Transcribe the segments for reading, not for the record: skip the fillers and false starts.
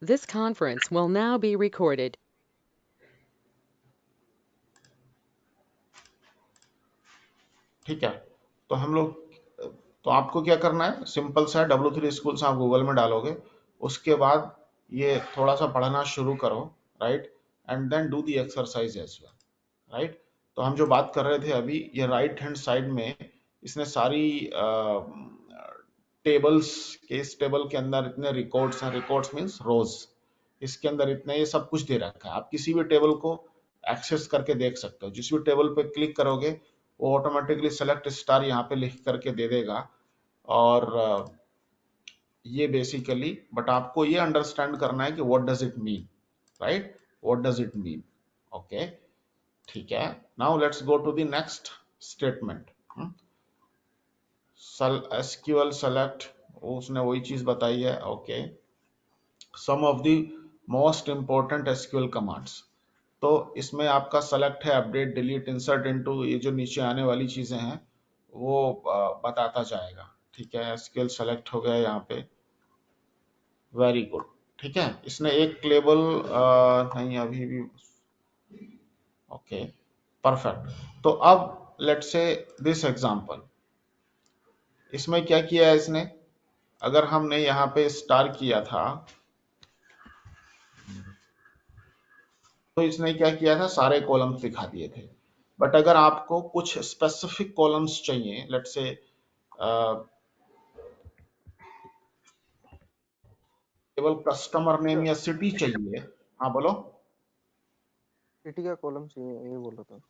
This conference will now be recorded. ठीक है। तो हम लोग तो आपको क्या करना है, सिंपल सा W3 स्कूल्स आप गूगल में डालोगे, उसके बाद ये थोड़ा सा पढ़ना शुरू करो, right, and then do the exercise as well, right. तो हम जो बात कर रहे थे अभी, ये राइट हैंड साइड में इसने सारी टेबल्स के, इस टेबल के अंदर इतने रिकॉर्ड्स हैं, रिकॉर्ड्स मींस रोज, इसके अंदर इतने, ये सब कुछ दे रखा है। आप किसी भी टेबल को एक्सेस करके देख सकते हो, जिस भी टेबल पे क्लिक करोगे वो ऑटोमेटिकली सेलेक्ट स्टार यहाँ पे लिख करके दे देगा। और ये बेसिकली, बट आपको ये अंडरस्टैंड करना है कि what does it mean, right, what does it mean. Okay, ठीक है। Now let's go to the next statement. SQL select, उसने वही चीज बताई है। Okay, some of the most important SQL commands, तो इसमें आपका सेलेक्ट है, अपडेट, डिलीट, इंसर्ट इनटू, ये जो नीचे आने वाली चीजें हैं वो बताता जाएगा। ठीक है, एसक्यूएल सेलेक्ट हो गया यहाँ पे, वेरी गुड। ठीक है, इसने एक लेबल नहीं अभी भी, ओके, परफेक्ट। तो अब लेट्स से दिस एग्जांपल, इसमें क्या किया है इसने, अगर हमने यहाँ पे स्टार किया था, तो इसने क्या किया था, सारे कॉलम्स दिखा दिए थे। बट अगर आपको कुछ स्पेसिफिक कॉलम्स चाहिए, लेट्स से केवल कस्टमर नेम सर या सिटी चाहिए। हाँ बोलो। सिटी का कॉलम चाहिए ये बोल रहा था।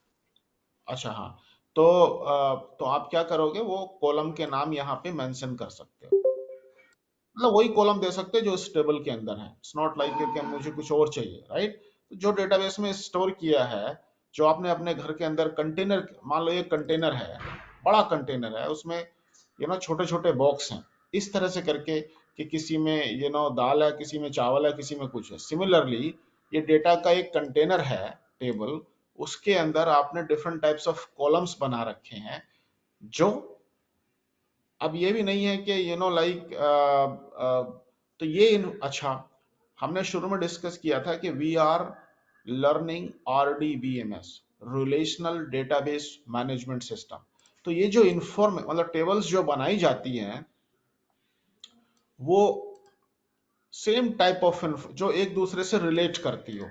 अच्छा हाँ, तो तो आप क्या करोगे, वो कॉलम के नाम यहाँ पे मेंशन कर सकते हो, मतलब वही कॉलम दे सकते हैं जो इस टेबल के अंदर है। इट्स नॉट लाइक कि मुझे कुछ और चाहिए, राइट। तो जो डेटाबेस में स्टोर किया है, जो आपने अपने घर के अंदर कंटेनर, मान लो एक कंटेनर है, बड़ा कंटेनर है, उसमें छोटे छोटे बॉक्स हैं, इस तरह से करके कि किसी में दाल है, किसी में चावल है, किसी में कुछ है। सिमिलरली ये डेटा का एक कंटेनर है, टेबल, उसके अंदर आपने डिफरेंट टाइप्स ऑफ कॉलम्स बना रखे हैं। जो अब ये भी नहीं है कि लाइक तो ये अच्छा, हमने शुरू में डिस्कस किया था कि we are learning RDBMS, relational database management system. तो ये जो इन्फॉर्म मतलब टेबल्स जो बनाई जाती हैं, वो सेम टाइप ऑफ जो एक दूसरे से रिलेट करती हो।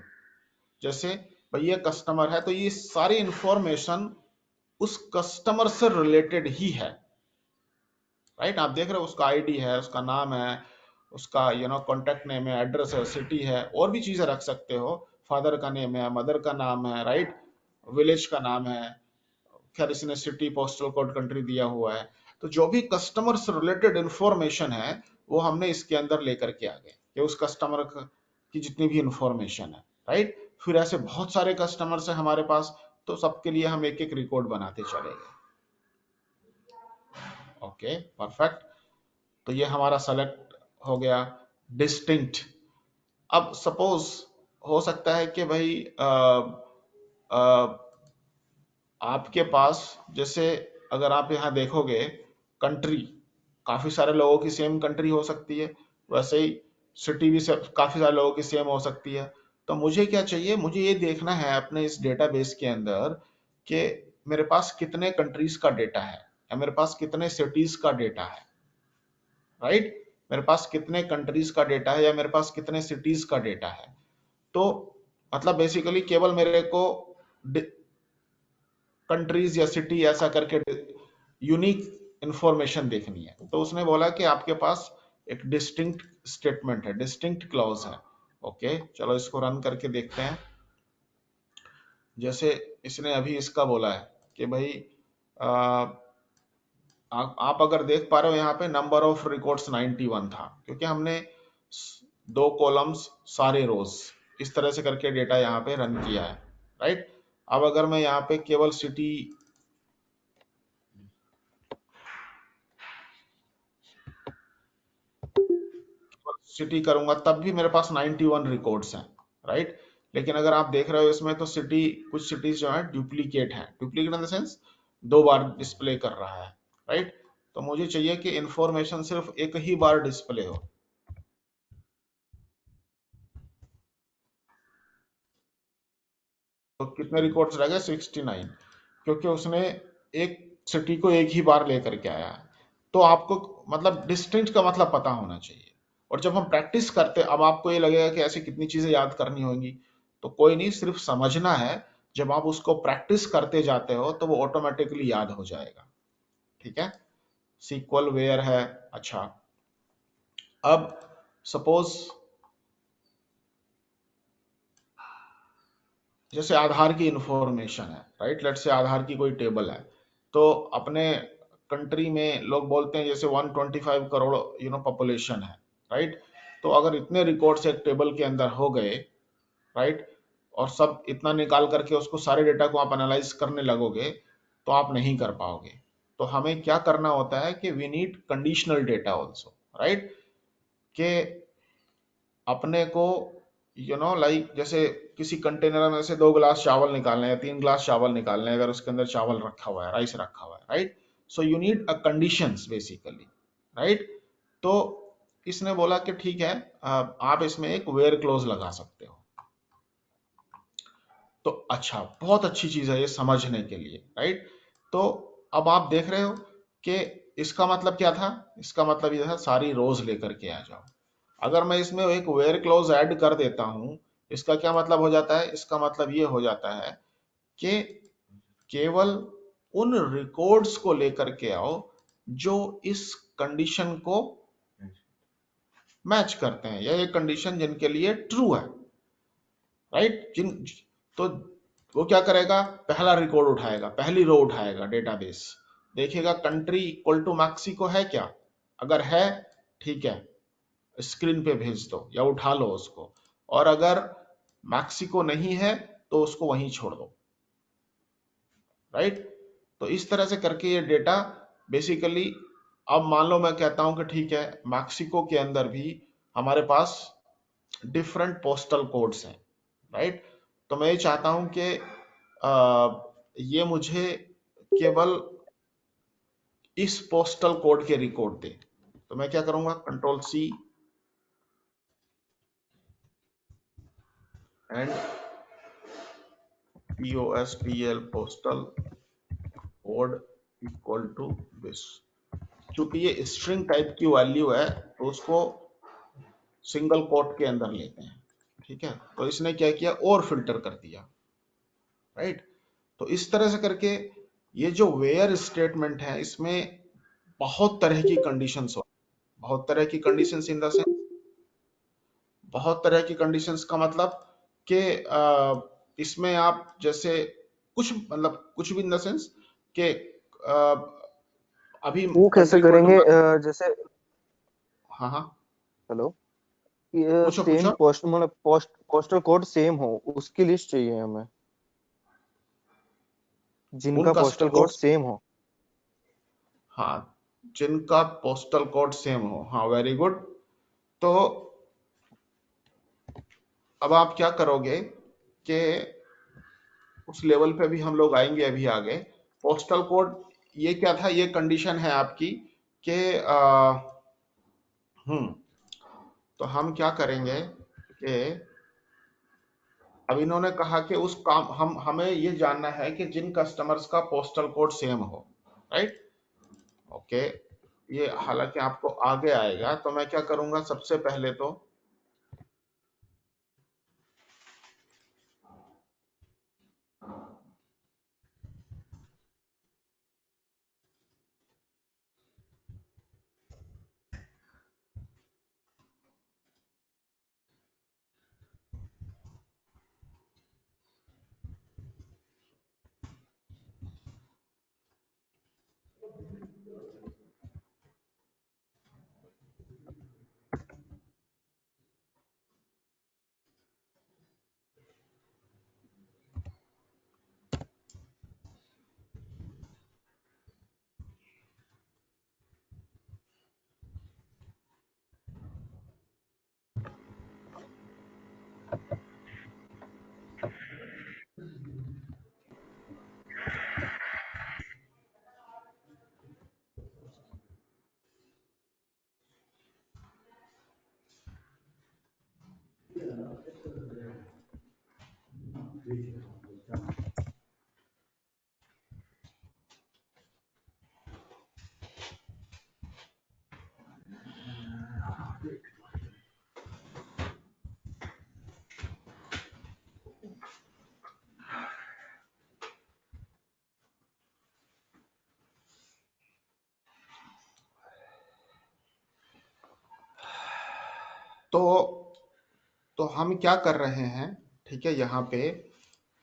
जैसे भाई ये कस्टमर है, तो ये सारी इंफॉर्मेशन उस कस्टमर से रिलेटेड ही है, राइट। आप देख रहे हो, उसका आईडी है, उसका नाम है, उसका कॉन्टेक्ट नेम है, एड्रेस है, सिटी है, और भी चीजें रख सकते हो। फादर का नेम है, मदर का नाम है, राइट, विलेज का नाम है, खैर इसने सिटी, पोस्टल कोड, कंट्री दिया हुआ है। तो जो भी कस्टमर से रिलेटेड इंफॉर्मेशन है, वो हमने इसके अंदर लेकर के आ गए, कि उस कस्टमर की जितनी भी इंफॉर्मेशन है, राइट। फिर ऐसे बहुत सारे कस्टमर्स है हमारे पास, तो सबके लिए हम एक एक रिकॉर्ड बनाते चले गए। Okay, perfect. तो ये हमारा सेलेक्ट हो गया। डिस्टिंक्ट, अब सपोज हो सकता है कि भाई आ, आपके पास, जैसे अगर आप यहाँ देखोगे, कंट्री, काफी सारे लोगों की सेम कंट्री हो सकती है, वैसे ही सिटी भी काफी सारे लोगों की सेम हो सकती है। तो मुझे क्या चाहिए, मुझे ये देखना है अपने इस डेटाबेस के अंदर कि मेरे पास कितने कंट्रीज का डेटा है, या मेरे पास कितने सिटीज का डेटा है, राइट। मेरे पास कितने कंट्रीज का डेटा है, या मेरे पास कितने सिटीज का डेटा है। तो मतलब बेसिकली केवल मेरे को कंट्रीज या सिटी ऐसा करके यूनिक इंफॉर्मेशन देखनी है। तो उसने बोला कि आपके पास एक डिस्टिंक्ट स्टेटमेंट है, डिस्टिंक्ट क्लॉज है। ओके, चलो इसको रन करके देखते हैं। जैसे इसने अभी इसका बोला है कि भाई आप अगर देख पा रहे हो यहाँ पे नंबर ऑफ रिकॉर्ड्स 91 था, क्योंकि हमने दो कॉलम्स सारे रोज इस तरह से करके डेटा यहाँ पे रन किया है, राइट। अब अगर मैं यहाँ पे केवल सिटी करूंगा, तब भी मेरे पास 91 रिकॉर्ड्स हैं, राइट। लेकिन अगर आप देख रहे हो इसमें, तो सिटी, कुछ सिटीज जो है डुप्लीकेट है, डुप्लीकेट इन द सेंस दो बार डिस्प्ले कर रहा है, राइट। तो मुझे चाहिए कि इंफॉर्मेशन सिर्फ एक ही बार डिस्प्ले हो। तो कितने रिकॉर्ड्स रह गए? 69, क्योंकि उसने एक सिटी को एक ही बार लेकर के आया है। तो आपको मतलब डिस्टेंस का मतलब पता होना चाहिए। और जब हम प्रैक्टिस करते, अब आपको ये लगेगा कि ऐसी कितनी चीजें याद करनी होंगी, तो कोई नहीं, सिर्फ समझना है। जब आप उसको प्रैक्टिस करते जाते हो तो वो ऑटोमेटिकली याद हो जाएगा। ठीक है, सीक्वल वेयर है। अच्छा, अब सपोज जैसे आधार की इंफॉर्मेशन है, राइट, लेट से आधार की कोई टेबल है। तो अपने कंट्री में लोग बोलते हैं जैसे 125 करोड़ पॉपुलेशन है, राइट। तो अगर इतने रिकॉर्ड्स एक टेबल के अंदर हो गए, राइट, और सब इतना निकाल करके उसको सारे डेटा को आप एनालाइज करने लगोगे, तो आप नहीं कर पाओगे। तो हमें क्या करना होता है कि we need conditional data also, right, कि अपने को लाइक जैसे किसी कंटेनर में से 2 गिलास चावल निकालने हैं, 3 गिलास चावल निकालने हैं, अगर उसके अंदर चावल रखा हुआ है, राइस रखा हुआ है, right. So you need a conditions basically, right. तो इसने बोला कि ठीक है, आप इसमें एक वेयर क्लोज लगा सकते हो। तो अच्छा, बहुत अच्छी चीज है ये समझने के लिए, राइट। तो अब आप देख रहे हो कि इसका मतलब क्या था? इसका मतलब ये था सारी रोज लेकर के आ जाओ। अगर मैं इसमें एक वेयर क्लॉज ऐड कर देता हूं, इसका क्या मतलब हो जाता है? इसका मतलब ये हो जाता है कि केवल उन रिकॉर्ड्स को लेकर के आओ जो इस कंडीशन को मैच करते हैं, या ये कंडीशन जिनके लिए ट्रू है, राइट। जिन तो वो क्या करेगा? पहला रिकॉर्ड उठाएगा, पहली रो उठाएगा, डेटाबेस देखेगा कंट्री इक्वल टू मैक्सिको है क्या। अगर है, ठीक है, स्क्रीन पे भेज दो या उठा लो उसको। और अगर मैक्सिको नहीं है तो उसको वहीं छोड़ दो, राइट। तो इस तरह से करके ये डेटा बेसिकली, अब मान लो मैं कहता हूं कि ठीक है, मैक्सिको के अंदर भी हमारे पास डिफरेंट पोस्टल कोड्स हैं, राइट। तो मैं ये चाहता हूं कि ये मुझे केवल इस पोस्टल कोड के रिकॉर्ड दे। तो मैं क्या करूंगा? Control C and POSTL postal code equal to this. चूंकि ये स्ट्रिंग टाइप की वैल्यू है, तो उसको सिंगल कोट के अंदर लेते हैं, ठीक है। तो इसने क्या किया? और फिल्टर कर दिया, राइट। तो इस तरह से करके ये जो वेयर स्टेटमेंट है, इसमें बहुत तरह की कंडीशंस हो, बहुत तरह की कंडीशंस इन द सेंस, बहुत तरह की कंडीशंस का मतलब कि इसमें आप जैसे कुछ मतलब कुछ भी इन द सेंस कि अभी वो कैसे कंट्री इक्वल टू, करेंगे? जैसे हाँ हाँ, हेलो, ये पूछो सेम पूछो। पोस्ट मतलब पोस्टल कोड सेम हो, उसकी लिस्ट चाहिए हमें, उन जिनका पोस्टल कस्टमर, कोड सेम हो। हाँ, जिनका पोस्टल कोड सेम हो, हाँ, वेरी गुड। तो अब आप क्या करोगे कि उस लेवल पे भी हम लोग आएंगे अभी आगे। पोस्टल कोड, ये क्या था? ये कंडीशन है आपकी कि हम्म तो हम क्या करेंगे कि अब इन्होंने कहा कि उस काम हमें ये जानना है कि जिन कस्टमर्स का पोस्टल कोड सेम हो, राइट। ओके, ये हालांकि आपको आगे आएगा। तो मैं क्या करूंगा? सबसे पहले तो तो तो हम क्या कर रहे हैं, ठीक है, यहाँ पे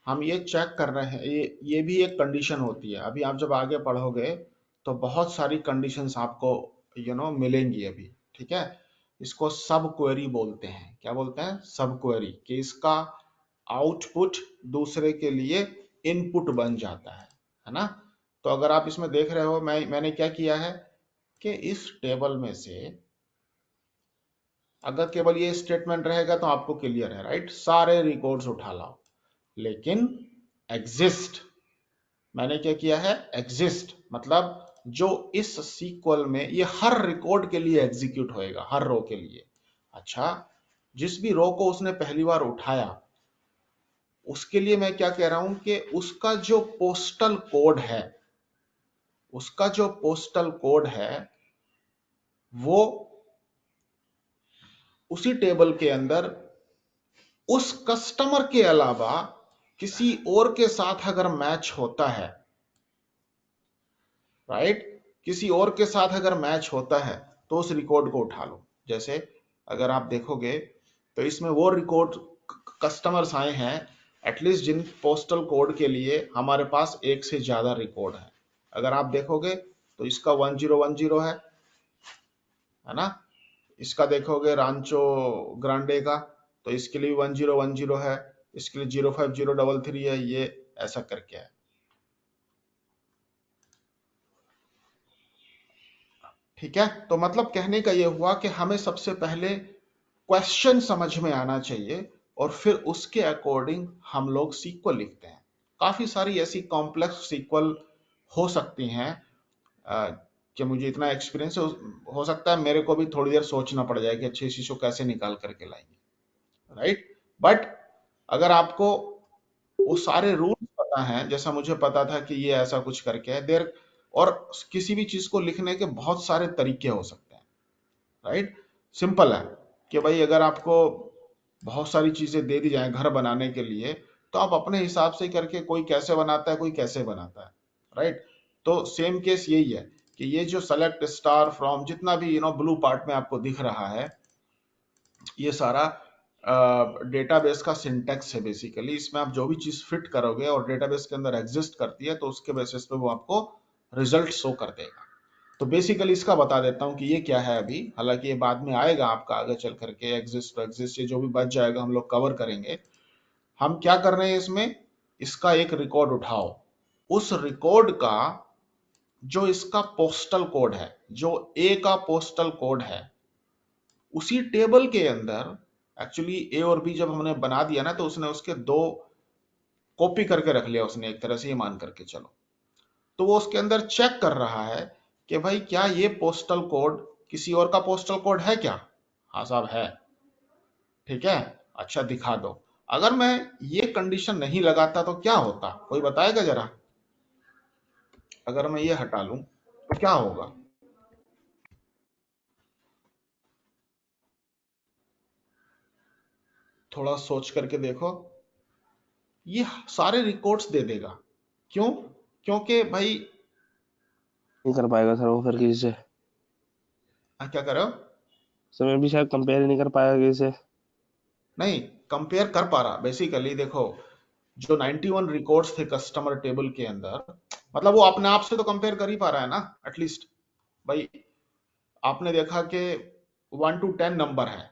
हम ये चेक कर रहे हैं, ये भी एक कंडीशन होती है। अभी आप जब आगे पढ़ोगे तो बहुत सारी कंडीशंस आपको मिलेंगी अभी, ठीक है। इसको सब क्वेरी बोलते हैं। क्या बोलते हैं? सब क्वेरी, कि इसका आउटपुट दूसरे के लिए इनपुट बन जाता है ना। तो अगर आप इसमें देख रहे हो, मैंने क्या किया है कि इस टेबल में से अगर केवल ये स्टेटमेंट रहेगा तो आपको क्लियर है, राइट, सारे रिकॉर्ड्स उठा लाओ। लेकिन एग्जिस्ट, मैंने क्या किया है, एग्जिस्ट मतलब जो इस सीक्वल में ये हर रिकॉर्ड के लिए एग्जीक्यूट होएगा, हर रो के लिए। अच्छा, जिस भी रो को उसने पहली बार उठाया उसके लिए मैं क्या कह रहा हूं कि उसका जो पोस्टल कोड है, उसका जो पोस्टल कोड है वो उसी टेबल के अंदर उस कस्टमर के अलावा किसी और के साथ अगर मैच होता है, राइट, किसी और के साथ अगर मैच होता है तो उस रिकॉर्ड को उठा लो। जैसे अगर आप देखोगे तो इसमें वो रिकॉर्ड कस्टमर्स आए हैं एटलीस्ट जिन पोस्टल कोड के लिए हमारे पास एक से ज्यादा रिकॉर्ड है। अगर आप देखोगे तो इसका 1010 है ना, इसका देखोगे रांचो ग्रांडे का, तो इसके लिए 1010 है, इसके लिए 05033 है, ये ऐसा करके है। ठीक है, तो मतलब कहने का ये हुआ कि हमें सबसे पहले क्वेश्चन समझ में आना चाहिए और फिर उसके अकॉर्डिंग हम लोग सीक्वल लिखते हैं। काफी सारी ऐसी कॉम्प्लेक्स सीक्वल हो सकती हैं कि मुझे इतना एक्सपीरियंस हो सकता है मेरे को भी थोड़ी देर सोचना पड़ जाए कि अच्छे इस चीज को कैसे निकाल करके लाएंगे, राइट। बट अगर आपको वो सारे रूल्स पता हैं, जैसा मुझे पता था कि ये ऐसा कुछ करके है देर, और किसी भी चीज को लिखने के बहुत सारे तरीके हो सकते हैं, राइट। सिंपल है कि भाई अगर आपको बहुत सारी चीजें दे दी जाए घर बनाने के लिए तो आप अपने हिसाब से करके, कोई कैसे बनाता है कोई कैसे बनाता है, राइट। तो सेम केस यही है कि ये जो सेलेक्ट स्टार फ्रॉम जितना भी ब्लू पार्ट में आपको दिख रहा है, ये सारा डेटाबेस का सिंटेक्स है बेसिकली। इसमें आप जो भी चीज फिट करोगे और डेटाबेस के अंदर एग्जिस्ट करती है तो उसके बेसिस पे वो आपको रिजल्ट शो कर देगा। तो बेसिकली इसका बता देता हूं कि ये क्या है अभी, हालांकि ये बाद में आएगा आपका आगे चल करके, एग्जिस्ट तो एग्जिस्ट, ये जो भी बच जाएगा हम लोग कवर करेंगे। हम क्या कर रहे हैं इसमें, इसका एक रिकॉर्ड उठाओ, उस रिकॉर्ड का जो इसका पोस्टल कोड है, जो ए का पोस्टल कोड है, उसी टेबल के अंदर एक्चुअली ए और बी जब हमने बना दिया ना तो उसने उसके दो कॉपी करके रख लिया उसने, एक तरह से ये मान करके चलो। तो वो उसके अंदर चेक कर रहा है कि भाई क्या ये पोस्टल कोड किसी और का पोस्टल कोड है क्या। हाँ साहब है, ठीक है, अच्छा दिखा दो। अगर मैं ये कंडीशन नहीं लगाता तो क्या होता, कोई बताएगा जरा। अगर मैं ये हटा लूं तो क्या होगा, थोड़ा सोच करके देखो। ये सारे रिकॉर्ड्स दे देगा। क्यों? क्योंकि भाई नहीं कर पाएगा सर वो फिर किसी से। क्या कर रहे हो? सर मैं भी शायद कंपेयर नहीं कर पाएगा किसी से। नहीं, कंपेयर कर पा रहा। बेसिकली देखो, जो 91 रिकॉर्ड्स थे कस्टमर टेबल के अंदर, मतलब वो अपने आप से तो कंपेयर कर ही पा रहा है ना एटलीस्ट। भाई आपने देखा कि 1 to 10 नंबर है,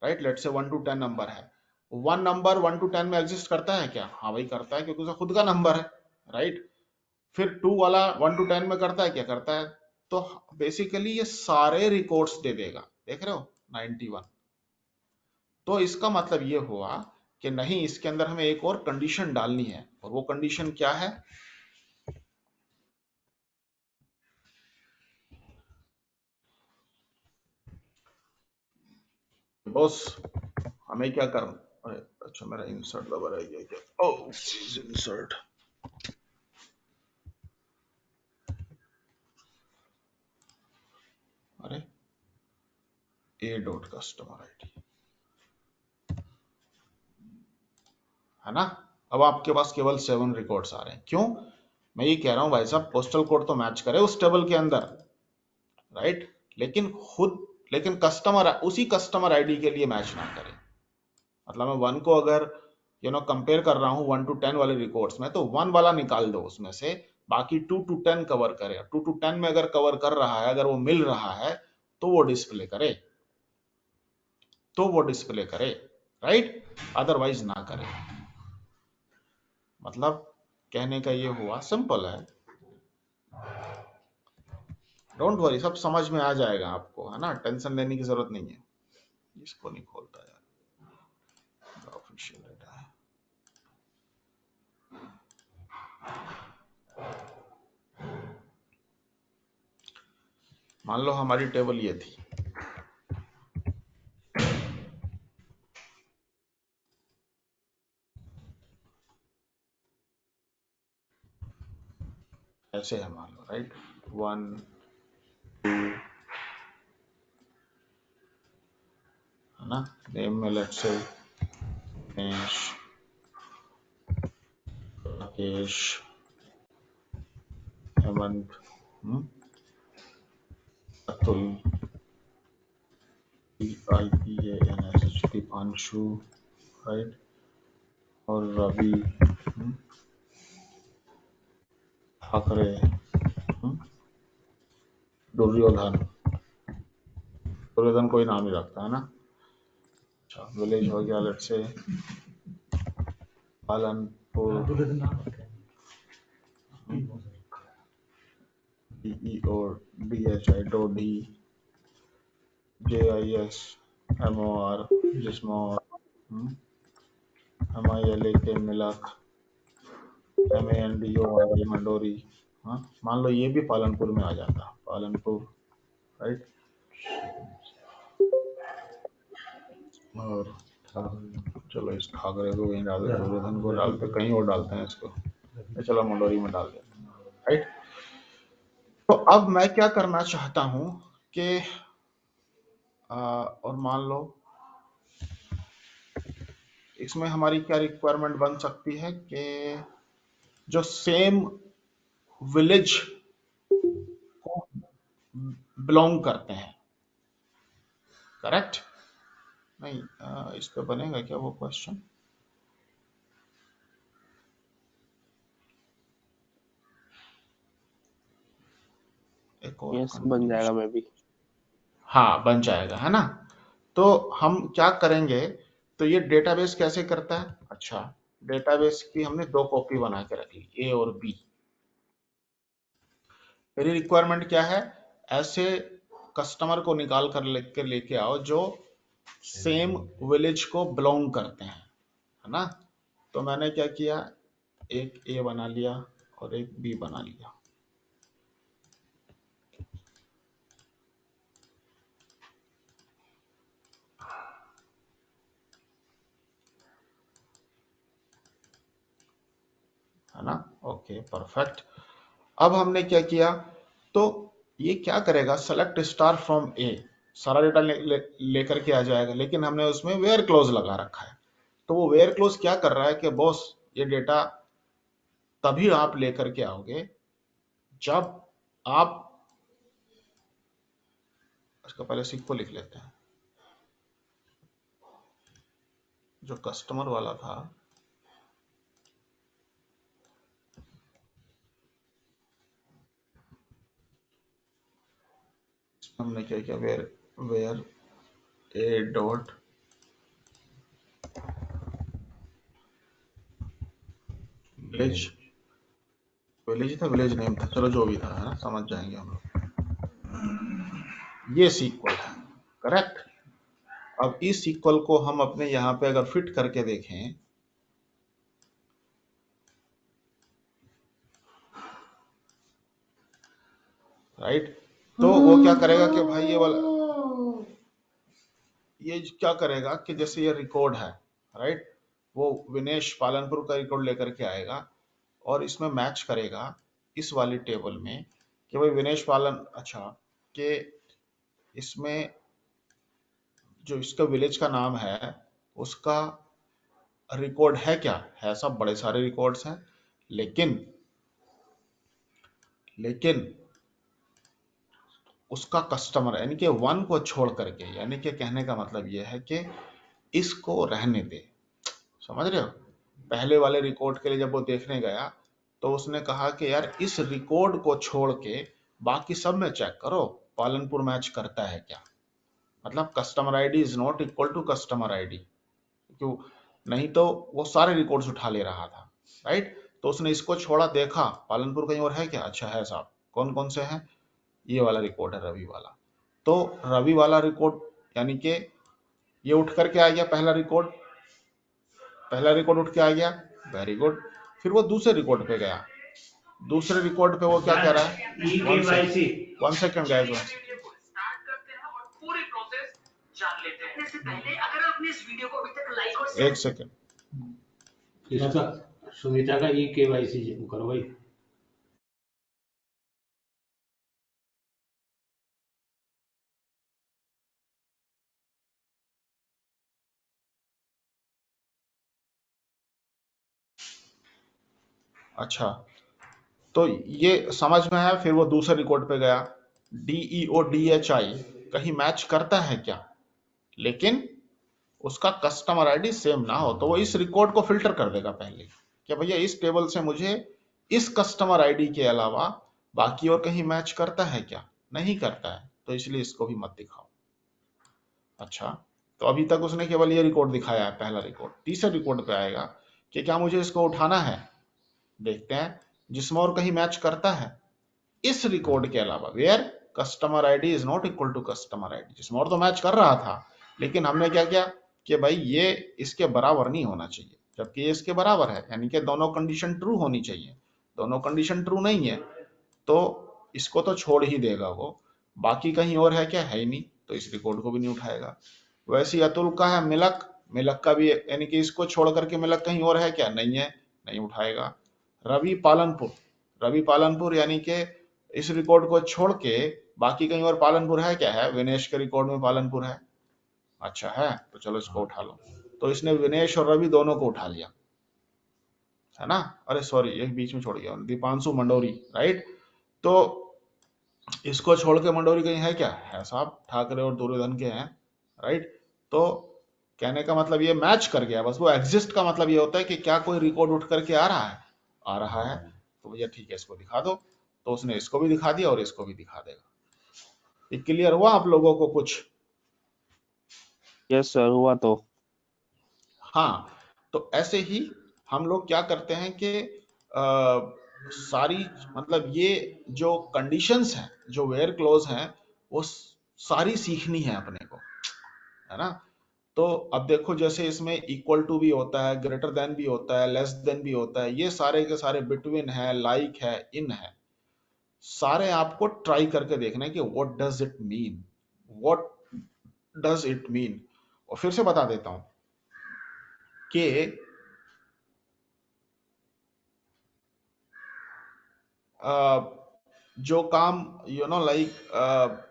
right, let's say 1 to 10 number है। 1 नंबर 1 to 10 में एग्जिस्ट करता है क्या? हाँ भाई करता है, क्योंकि उसका खुद का नंबर है, राइट। फिर 2 वाला 1 to 10 में करता है क्या? करता है। तो बेसिकली ये सारे रिकॉर्ड्स दे देगा, देख रहे हो 91। तो इसका मतलब ये हुआ कि नहीं, इसके अंदर हमें एक और कंडीशन डालनी है, और वो कंडीशन क्या है? बॉस हमें क्या करना, अरे अच्छा मेरा इंसर्ट दबा रह गया क्या? ओह इंसर्ट, अरे ए डॉट कस्टमर आईडी है ना। अब आपके पास केवल 7 रिकॉर्ड्स आ रहे हैं। क्यों? मैं ये कह रहा हूं भाई साहब पोस्टल कोड तो मैच करे उस टेबल के अंदर, राइट। लेकिन खुद लेकिन कस्टमर उसी कस्टमर आईडी के लिए मैच ना करे। मतलब मैं 1 को अगर कंपेयर कर रहा हूं 1 to 10 वाले रिकॉर्ड्स में, तो 1 वाला निकाल दो उसमें से, बाकी 2 to 10 कवर करे। 2 to 10 में अगर कवर कर रहा है, अगर वो मिल रहा है, तो वो डिस्प्ले करे, राइट, अदरवाइज ना करे। मतलब कहने का ये हुआ, सिंपल है, डोंट वरी, सब समझ में आ जाएगा आपको, है ना, टेंशन लेने की जरूरत नहीं है। इसको नहीं खोलता यार, ऑफिशियल डेटा है। मान लो हमारी टेबल ये थी, ऐसे है, मान लो, राइट, 1 2, है ना, नेम में let's say Dinesh, Rakesh, Hemant, Atul, PIPANS, Deepanshu, right, और रवि, ठाकरे, दुर्योधन कोई नाम ही रखता है ना। अच्छा, विलेज हो गया let's say Palanpur, DEO DHI Dodi, JIS MOR जिस्मोर, MILAK milk, MANDORI Mandori. हाँ, मान लो ये भी पालनपुर में आ जाता, पालनपुर, राइट, और चलो इस ठाकरे को कहीं डाल देते, दुर्योधन को डालते, कहीं और डालते हैं इसको, चलो मंडोरी में डाल देते हैं, राइट। तो अब मैं क्या करना चाहता हूं कि और मान लो इसमें हमारी क्या रिक्वायरमेंट बन सकती है कि जो सेम विलेज को बिलोंग करते हैं, करेक्ट? नहीं, इस पे बनेगा क्या वो क्वेश्चन? एक और यस बन जाएगा मैं भी। हाँ, बन जाएगा, है ना। तो हम क्या करेंगे, तो ये डेटाबेस कैसे करता है? अच्छा, डेटाबेस की हमने 2 कॉपी बना के रख ली, ए और बी। मेरी रिक्वायरमेंट क्या है? ऐसे कस्टमर को निकाल कर लेके आओ जो सेम विलेज को बिलोंग करते हैं, है ना। तो मैंने क्या किया, एक ए बना लिया और एक बी बना लिया, है ना। Okay, perfect. अब हमने क्या किया, तो ये क्या करेगा, सेलेक्ट स्टार फ्रॉम ए, सारा डेटा लेकर के आ जाएगा, लेकिन हमने उसमें वेयर क्लोज लगा रखा है। तो वो वेयर क्लोज क्या कर रहा है कि बॉस, ये डेटा तभी आप लेकर के आओगे जब आप, इसका पहले सिक को लिख लेते हैं, जो कस्टमर वाला था, हमने क्या किया, where A dot village, village था, विलेज नेम था, चलो जो भी था, है ना, समझ जाएंगे हम लोग। ये सीक्वल है, करेक्ट। अब इस सीक्वल को हम अपने यहाँ पे अगर फिट करके देखें, राइट, तो वो क्या करेगा कि भाई ये वाला, ये क्या करेगा कि जैसे ये रिकॉर्ड है, राइट, वो विनेश पालनपुर का रिकॉर्ड लेकर के आएगा और इसमें मैच करेगा इस वाली टेबल में कि भाई विनेश पालन, अच्छा, कि इसमें जो इसका विलेज का नाम है उसका रिकॉर्ड है क्या है, सब बड़े सारे रिकॉर्ड्स हैं, लेकिन लेकिन उसका कस्टमर यानी कि 1 को छोड़ करके, यानी कि कहने का मतलब यह है कि इसको रहने दे। समझ रहे हो? पहले वाले रिकॉर्ड के लिए जब वो देखने गया तो उसने कहा कि यार इस रिकॉर्ड को छोड़ के बाकी सब में चेक करो, पालनपुर मैच करता है क्या। मतलब customer ID is not equal to customer ID, क्यों? नहीं तो वो सारे रिकॉर्ड्स उठा ले रहा था, राइट? तो उसने इसको छोड़ा, देखा पालनपुर कहीं और है क्या, अच्छा है साहब, कौन कौन से हैं, ये वाला रिकॉर्ड है रवि वाला। तो रवि वाला रिकॉर्ड यानी कि ये उठ करके आ गया, पहला रिकॉर्ड उठ के आ गया, वेरी गुड। फिर वो दूसरे रिकॉर्ड पे गया, दूसरे रिकॉर्ड पे वो क्या कह रहा है, वन सेकेंड गाइस, एक सेकेंड। इसका सुनीता का ई केवाईसी करो भाई। अच्छा, तो ये समझ में है। फिर वो दूसरे रिकॉर्ड पे गया, DEODHI कहीं मैच करता है क्या, लेकिन उसका कस्टमर आईडी सेम ना हो, तो वो इस रिकॉर्ड को फिल्टर कर देगा पहले कि भैया इस टेबल से मुझे इस कस्टमर आईडी के अलावा बाकी और कहीं मैच करता है क्या, नहीं करता है, तो इसलिए इसको भी मत दिखाओ। अच्छा, तो अभी तक उसने केवल ये रिकॉर्ड दिखाया है, पहला रिकॉर्ड। तीसरे रिकॉर्ड पे आएगा कि क्या मुझे इसको उठाना है, देखते हैं जिसमें और कहीं मैच करता है इस रिकॉर्ड के अलावा, where customer ID is not equal to customer ID. जिसमें और तो मैच कर रहा था, लेकिन हमने क्या किया कि भाई ये इसके बराबर नहीं होना चाहिए, जबकि ये इसके बराबर है, यानी कि दोनों कंडीशन ट्रू होनी चाहिए। दोनों कंडीशन ट्रू नहीं है तो इसको तो छोड़ ही देगा वो, बाकी कहीं और है क्या, है ही नहीं, तो इस रिकॉर्ड को भी नहीं उठाएगा। वैसे ही अतुल का है मिलक, मिलक का भी यानी कि इसको छोड़ करके मिलक कहीं और है क्या, नहीं है, नहीं उठाएगा। रवि पालनपुर, रवि पालनपुर यानी कि इस रिकॉर्ड को छोड़ के बाकी कहीं और पालनपुर है क्या, है, विनेश के रिकॉर्ड में पालनपुर है, अच्छा है, तो चलो इसको उठा लो। तो इसने विनेश और रवि दोनों को उठा लिया, है ना। अरे सॉरी, एक बीच में छोड़ गया, दीपांशु मंडोरी, राइट। तो इसको छोड़ के मंडोरी कहीं है क्या, है साहब, ठाकरे और दुर्योधन के हैं, राइट। तो कहने का मतलब ये मैच कर गया, बस वो एग्जिस्ट का मतलब ये होता है कि क्या कोई रिकॉर्ड उठ करके आ रहा है, आ रहा है, तो भैया ठीक है इसको दिखा दो। तो उसने इसको भी दिखा दिया और इसको भी दिखा देगा। ये क्लियर हुआ आप लोगों को कुछ? यस सर, हुआ तो। हाँ, तो ऐसे ही हम लोग क्या करते हैं कि सारी मतलब ये जो कंडीशंस हैं, जो वेयर क्लोज हैं, वो सारी सीखनी है अपने को, है ना। तो अब देखो जैसे इसमें इक्वल टू भी होता है, ग्रेटर देन भी होता है, लेस देन भी होता है, ये सारे के सारे बिटवीन है, लाइक है, इन है, सारे आपको ट्राई करके देखना है कि what does it mean, what does it mean. और फिर से बता देता हूं कि जो काम लाइक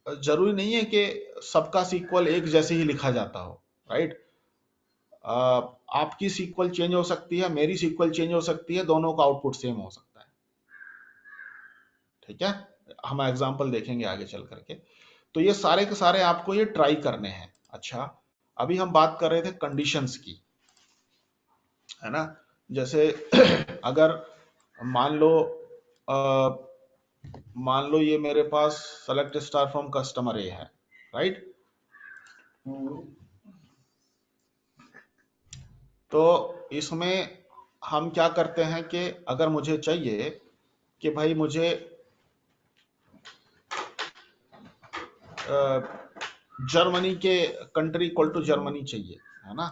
जरूरी नहीं है कि सबका सीक्वल एक जैसे ही लिखा जाता हो, राइट। आपकी सीक्वल चेंज हो सकती है, मेरी सीक्वल चेंज हो सकती है, दोनों का आउटपुट सेम हो सकता है, ठीक है। हम एग्जांपल देखेंगे आगे चल करके। तो ये सारे के सारे आपको ये ट्राई करने हैं। अच्छा, अभी हम बात कर रहे थे कंडीशंस की, है ना। जैसे अगर मान लो ये मेरे पास सेलेक्ट स्टार फ्रॉम कस्टमर ए है, राइट। तो इसमें हम क्या करते हैं कि अगर मुझे चाहिए कि भाई मुझे जर्मनी के कंट्री इक्वल टू जर्मनी चाहिए, है ना।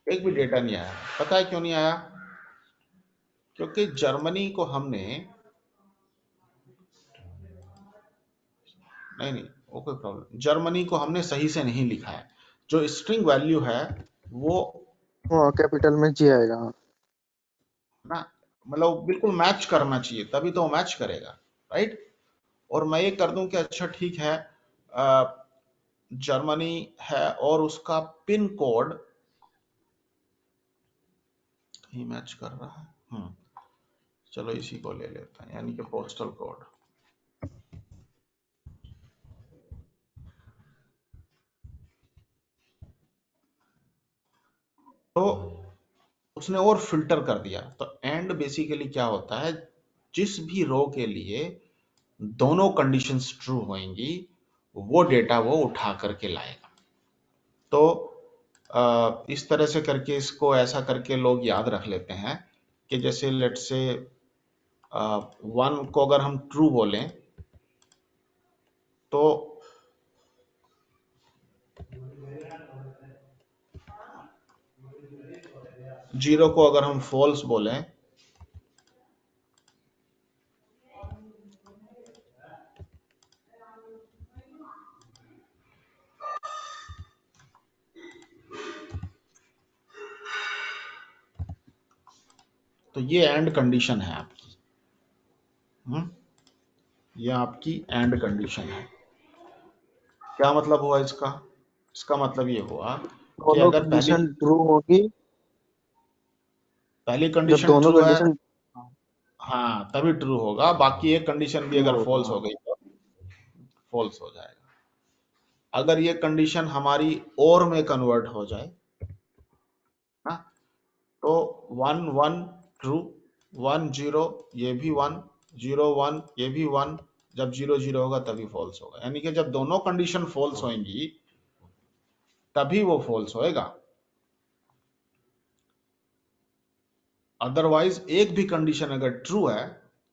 एक भी डेटा नहीं आया, पता है क्यों नहीं आया? क्योंकि जर्मनी को हमने, नहीं वो कोई प्रॉब्लम, जर्मनी को हमने सही से नहीं लिखा है। जो स्ट्रिंग वैल्यू है वो कैपिटल में जी आएगा। ना, मतलब बिल्कुल मैच करना चाहिए, तभी तो वो मैच करेगा, राइट। और मैं ये कर दूं कि अच्छा ठीक है, जर्मनी है और उसका पिन कोड कहीं मैच कर रहा है। चलो इसी को ले लेते हैं, यानी कि पोस्टल कोड। तो उसने और फिल्टर कर दिया। तो एंड बेसिकली क्या होता है, जिस भी रो के लिए दोनों कंडीशंस ट्रू होंगी वो डेटा वो उठा करके लाएगा। तो इस तरह से करके, इसको ऐसा करके लोग याद रख लेते हैं कि जैसे लेट से 1 को अगर हम ट्रू बोलें तो 0 को अगर हम फॉल्स बोलें तो ये एंड कंडीशन है आपकी। ये आपकी एंड कंडीशन है। क्या मतलब हुआ इसका? इसका मतलब ये हुआ कि दोनों अगर कंडीशन ट्रू होगी, पहली जब कंडीशन दोनों ट्रू है, कंडीशन हाँ तभी ट्रू होगा। बाकी एक कंडीशन भी ट्रू अगर होगा। फॉल्स हो गई तो फॉल्स हो जाएगा। अगर ये कंडीशन हमारी और में कन्वर्ट हो जाए ना, तो 1 1 ट्रू, 1 0 ये भी 1, 0 1 ये भी 1, जब 0 0 होगा तभी फॉल्स होगा। यानी कि जब दोनों कंडीशन फॉल्स होंगी तभी वो फॉल्स होएगा। अदरवाइज एक भी कंडीशन अगर ट्रू है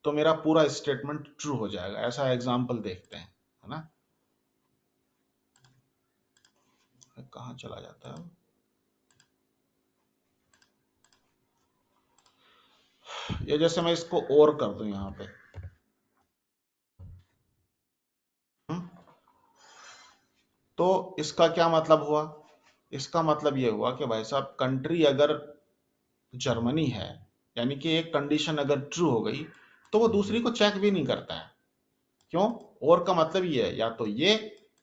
तो मेरा पूरा स्टेटमेंट ट्रू हो जाएगा। ऐसा एग्जांपल देखते हैं, है ना। कहां चला जाता है? ये जैसे मैं इसको और कर दूं यहां पे, हम्म, तो इसका क्या मतलब हुआ? इसका मतलब ये हुआ कि भाई साहब कंट्री अगर जर्मनी है, यानी कि एक कंडीशन अगर ट्रू हो गई तो वो दूसरी को चेक भी नहीं करता है। क्यों? और का मतलब ये है या तो ये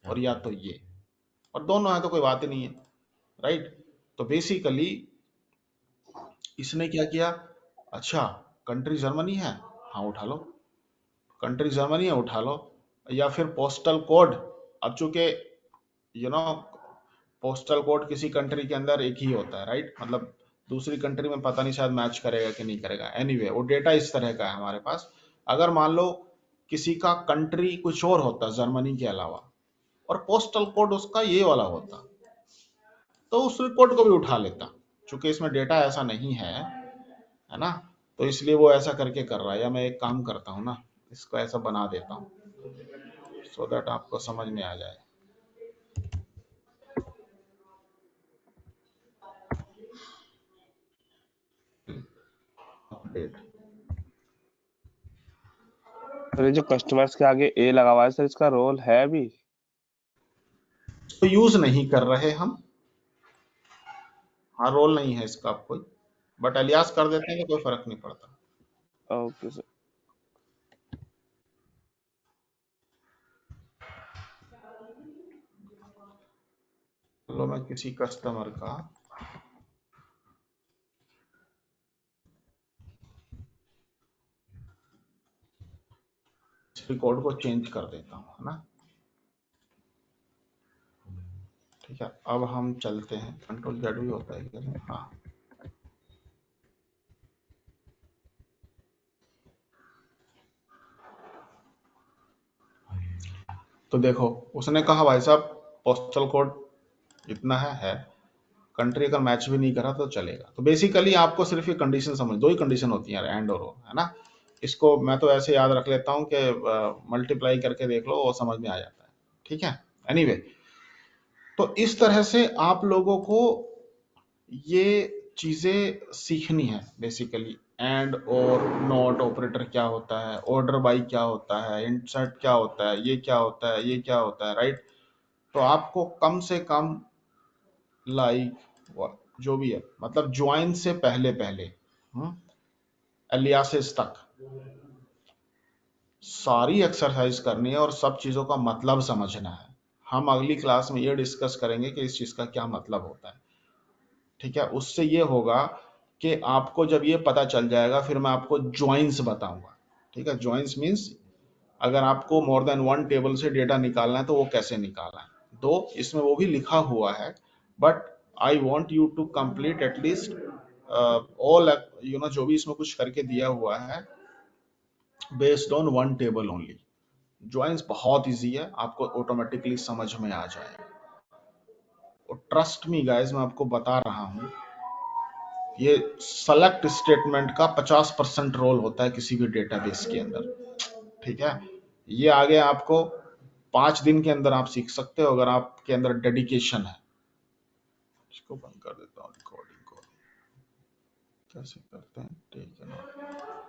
और या तो ये, और दोनों है तो कोई बात ही नहीं है, राइट। तो बेसिकली इसने क्या किया, अच्छा कंट्री जर्मनी है, हाँ उठा लो, कंट्री जर्मनी है उठा लो। या फिर पोस्टल कोड, अब चूंकि यू नो पोस्टल कोड किसी कंट्री के अंदर एक ही होता है, राइट। मतलब दूसरी कंट्री में पता नहीं शायद मैच करेगा कि नहीं करेगा। एनीवे वो डेटा इस तरह का है हमारे पास। अगर मान लो किसी का कंट्री कुछ और होता जर्मनी के अलावा और पोस्टल कोड उसका ये वाला होता, तो उस रिपोर्ट को भी उठा लेता। चूंकि इसमें डेटा ऐसा नहीं है ना, तो इसलिए वो ऐसा करके कर रहा है। या मैं एक काम करता हूँ ना, इसको ऐसा बना देता हूँ सो दैट आपको समझ में आ जाए। अपडेट और ये जो कस्टमर्स के आगे ए लगा हुआ है सर, इसका रोल है अभी? तो यूज नहीं कर रहे हम, हाँ रोल नहीं है इसका कोई, बट अलियास कर देते हैं तो कोई फर्क नहीं पड़ता। Okay sir. चलो मैं किसी कस्टमर का रिकॉर्ड को चेंज कर देता हूँ, है ना। ठीक है, अब हम चलते हैं। कंट्रोल जेड भी होता है क्या? हाँ, तो देखो उसने कहा भाई साहब पोस्टल कोड इतना है, कंट्री अगर मैच भी नहीं करा तो चलेगा। तो बेसिकली आपको सिर्फ ये कंडीशन समझ, दो ही कंडीशन होती है यार, एंड और है ना। इसको मैं तो ऐसे याद रख लेता हूँ कि मल्टीप्लाई करके देख लो, वो समझ में आ जाता है। ठीक है, एनीवे तो इस तरह से आप लोगों को ये चीजें सीखनी है बेसिकली। एंड और नॉट ऑपरेटर क्या होता है, ऑर्डर बाई क्या होता है, इंसर्ट क्या होता है, ये क्या होता है, ये क्या होता है, राइट। तो आपको कम से कम लाइक जो भी है, मतलब ज्वाइन से पहले पहले एलियासेस तक सारी एक्सरसाइज करनी है और सब चीजों का मतलब समझना है। हम अगली क्लास में ये डिस्कस करेंगे कि इस चीज का क्या मतलब होता है। ठीक है, उससे ये होगा कि आपको जब ये पता चल जाएगा फिर मैं आपको ज्वाइंस बताऊंगा। ठीक है, ज्वाइंस मीन्स अगर आपको मोर देन वन टेबल से डेटा निकालना है तो वो कैसे निकालना है। तो इसमें वो भी लिखा हुआ है, but I want you to complete at least all, जो भी इसमें कुछ करके दिया हुआ है based on one table only. Joins बहुत इजी है, आपको ऑटोमेटिकली समझ में आ जाएगा। और ट्रस्ट मी गाइस, मैं आपको बता रहा हूं, ये सेलेक्ट स्टेटमेंट का 50% रोल होता है किसी भी डेटाबेस के अंदर। ठीक है, ये आगे आपको 5 दिन के अंदर आप सीख सकते हो अगर आपके अंदर डेडिकेशन है। इसको बंद कर देता हूँ रिकॉर्डिंग को। कैसे करते हैं, ठीक है ना।